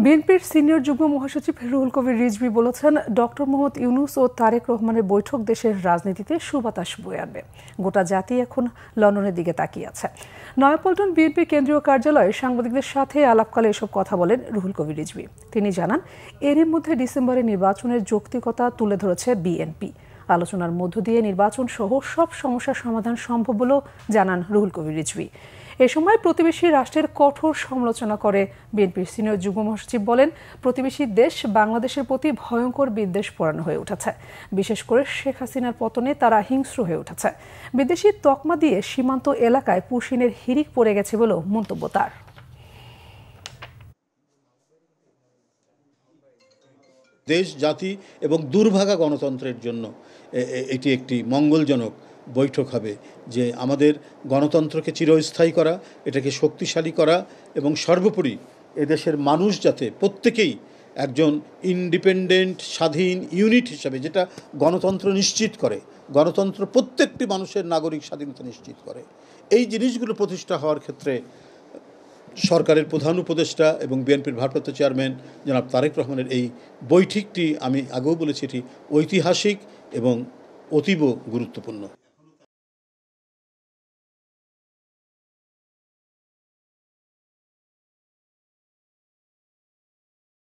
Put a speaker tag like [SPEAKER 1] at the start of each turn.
[SPEAKER 1] বিএনপির সিনিয়র যুগ্ম মহাসচিব রুহুল কবির রিজভী বলেছেন, ডক্টর মোহাম্মদ ইউনূস ও তারেক রহমানের বৈঠক দেশের রাজনীতিতে সুবাতাস বয়ে আনবে। গোটা জাতি এখন লন্ডনের দিকে তাকিয়ে আছে। নয়াপল্টন বিএনপি কেন্দ্রীয় কার্যালয়ে সাংবাদিকদের সাথে আলাপকালে এসব কথা বলেন রুহুল কবির রিজভী। তিনি জানান, এরই মধ্যে ডিসেম্বরে নির্বাচনের যৌক্তিকতা তুলে ধরেছে বিএনপি। আলোচনার মধ্য দিয়ে নির্বাচন সহ সব সমস্যার সমাধান সম্ভব বলেও জানান রুহুল কবির রিজভী। এ সময় প্রতিবেশী রাষ্ট্রের কঠোর সমালোচনা করে বিএনপির সিনিয়র যুগ্ম মহাসচিব বলেন, প্রতিবেশী দেশ বাংলাদেশের প্রতি ভয়ঙ্কর বিদ্বেষ পরায়ণ হয়ে উঠেছে। বিশেষ করে শেখ হাসিনার পতনে তারা হিংস্র হয়ে উঠেছে। বিদেশি তকমা দিয়ে সীমান্ত এলাকায় পুশিনের হিড়িক পড়ে গেছে বলেও মন্তব্য তার।
[SPEAKER 2] দেশ, জাতি এবং দুর্ভাগা গণতন্ত্রের জন্য এটি একটি মঙ্গলজনক বৈঠক হবে, যে আমাদের গণতন্ত্রকে চিরস্থায়ী করা, এটাকে শক্তিশালী করা এবং সর্বোপরি এদেশের মানুষ যাতে প্রত্যেকেই একজন ইন্ডিপেন্ডেন্ট স্বাধীন ইউনিট হিসাবে, যেটা গণতন্ত্র নিশ্চিত করে, গণতন্ত্র প্রত্যেকটি মানুষের নাগরিক স্বাধীনতা নিশ্চিত করে, এই জিনিসগুলো প্রতিষ্ঠা হওয়ার ক্ষেত্রে সরকারের প্রধান উপদেষ্টা এবং বিএনপির ভারপ্রাপ্ত চেয়ারম্যান জনাব তারেক রহমানের এই বৈঠকটি, আমি আগেও বলেছি, এটি ঐতিহাসিক এবং অতীব গুরুত্বপূর্ণ।